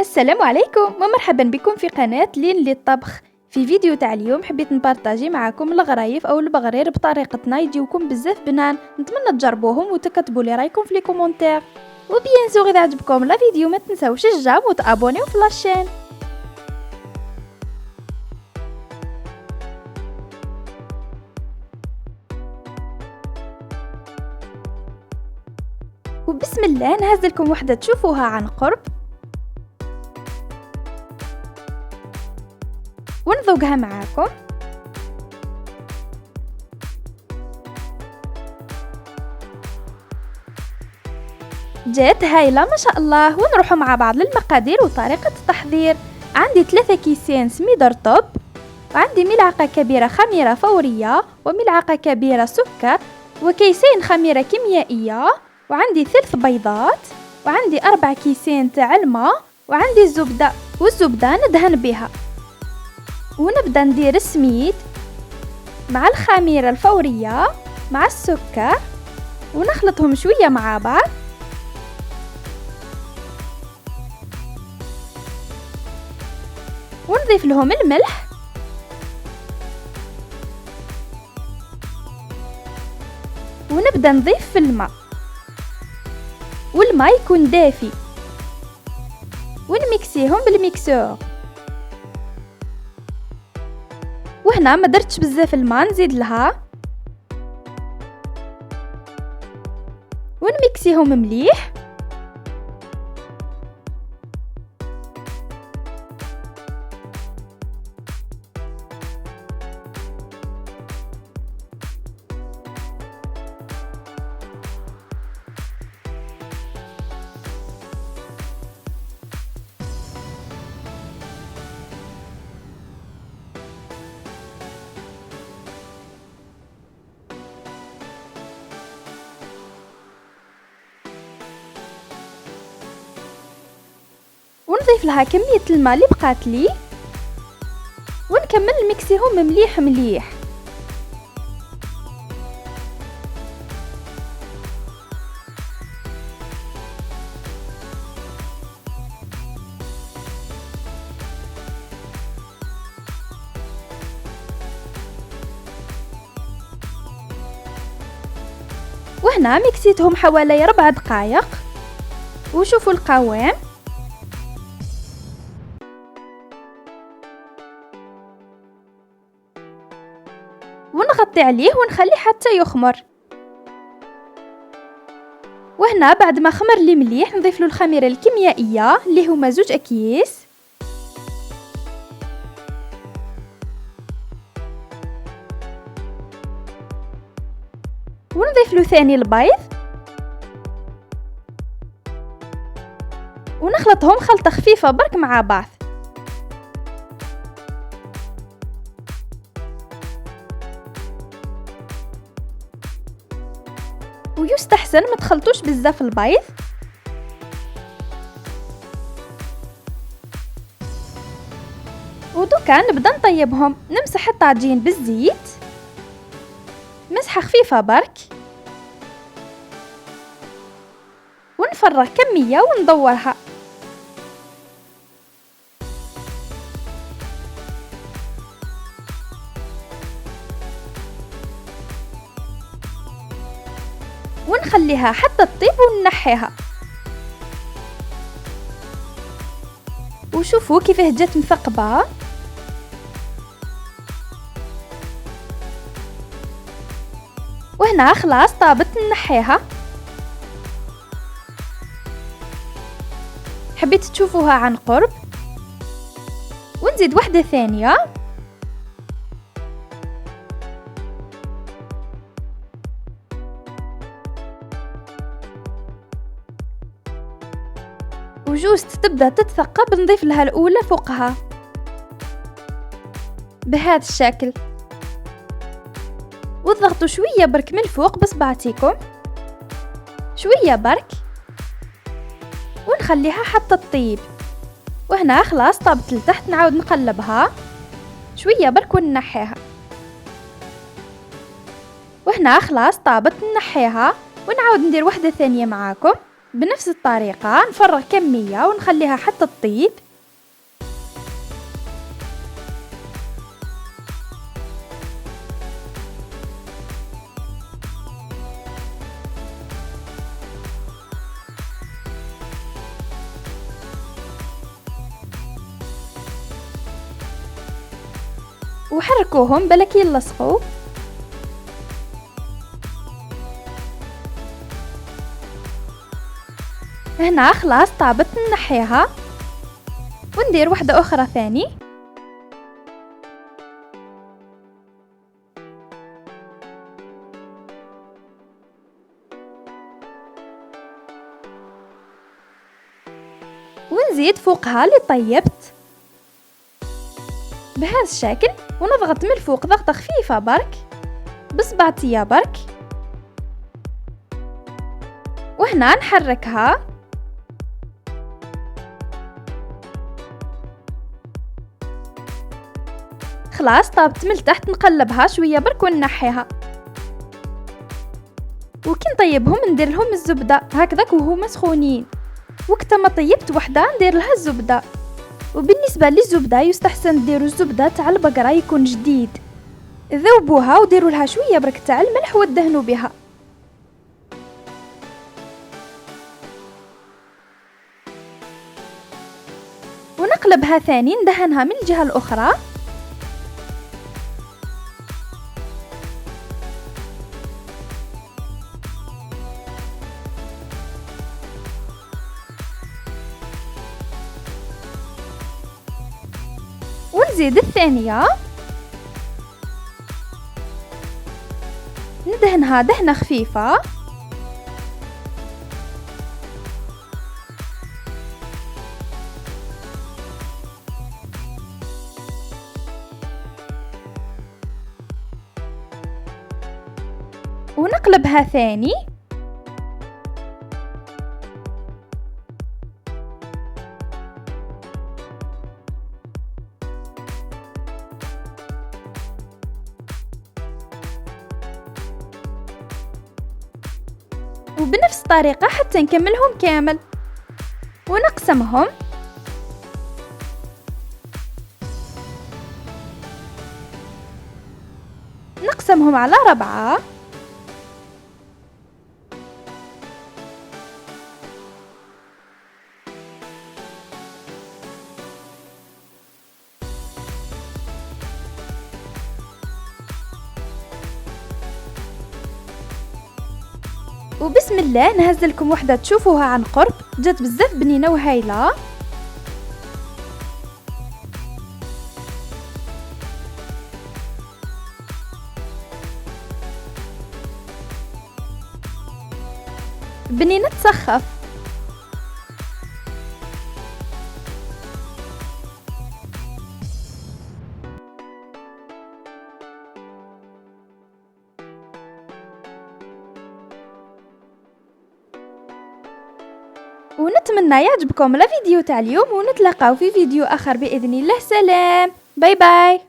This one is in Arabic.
السلام عليكم ومرحبا بكم في قناة لين للطبخ. في فيديو تاع اليوم حبيت نبارطاجي معكم الغرايف او البغرير بطريقتنا يجيوكم بزاف بنان. نتمنى تجربوهم وتكتبوا لي رايكم في لي كومونتير، وبيان سور اذا عجبكم لا فيديو ما تنساوش الجام وتابونيو في لاشين. وبسم الله نهز لكم وحده تشوفوها عن قرب ونذوقها معاكم. جات هايلة ما شاء الله. ونروحوا مع بعض للمقادير وطريقة التحضير. عندي 3 كيسين سميد رطب، وعندي ملعقة كبيرة خميرة فورية، وملعقة كبيرة سكر، وكيسين خميرة كيميائية، وعندي 3 بيضات، وعندي 4 كيسين تاع الماء، وعندي الزبدة، والزبدة ندهن بها. ونبدأ ندير السميد مع الخميرة الفورية مع السكر ونخلطهم شوية مع بعض. ونضيف لهم الملح ونبدأ نضيف في الماء، والماء يكون دافي، ونميكسيهم بالميكسور. وهنا ما درتش بزاف الماء، نزيد لها ونميكسيهم مليح. ونضيف لها كمية الماء اللي بقات لي، ونكمل نميكسيهم مليح مليح. وهنا ميكسيتهم حوالي 4 دقائق، وشوفوا القوام. ونغطي عليه ونخليه حتى يخمر. وهنا بعد ما خمر لي مليح نضيف له الخميره الكيميائيه اللي هما 2 اكياس، ونضيف له ثاني البيض، ونخلطهم خلطه خفيفه برك مع بعض. ويستحسن ما تخلطوش بزاف البيض. ودوكا نبدا نطيبهم. نمسح الطاجين بالزيت مسحه خفيفه برك، ونفرغ كميه وندورها. ونخليها حتى تطيب وننحيها. وشوفوا كيفاه جات مثقبه. وهنا خلاص طابت ننحيها. حبيت تشوفوها عن قرب. ونزيد واحده ثانيه. وجوز تبدا تتثقب نضيف لها الاولى فوقها بهذا الشكل. وضغطوا شويه برك من الفوق بصبعتيكم، شويه برك، ونخليها حتى تطيب. وهنا خلاص طابت لتحت. نعاود نقلبها شويه برك وننحيها. وهنا خلاص طابت ننحيها. ونعاود ندير واحده ثانيه معاكم بنفس الطريقة نفرغ كمية ونخليها حتى تطيب. وحركوهم بلكي يلصقوا. هنا خلاص طابت، نحيها وندير واحدة أخرى ثاني. ونزيد فوقها اللي طيبت بهذا الشكل، ونضغط من الفوق ضغطة خفيفة برك بصبعتية برك، وهنا نحركها. خلاص طابت من التحت، نقلبها شوية برك ونحيها. وكي نطيبهم ندير لهم الزبدة هكذاك وهما سخونين، وقت ما طيبت وحدة ندير لها الزبدة. وبالنسبة للزبدة يستحسن ديروا الزبدة تاع البقرة يكون جديد، ذوبوها وديروا لها شوية برك تاع الملح ودهنوا بها. ونقلبها ثاني، ندهنها من الجهة الأخرى. ونزيد الثانية، ندهنها دهنة خفيفة. ونقلبها ثاني. وبنفس الطريقة حتى نكملهم كامل، ونقسمهم. نقسمهم على 4. وبسم الله نهزلكم وحدة تشوفوها عن قرب، جات بزاف بنينة وهايلة. بنينة تسخف. ونتمنى يعجبكم الفيديو تاع اليوم، ونتلاقاو في فيديو آخر بإذن الله. سلام، باي باي.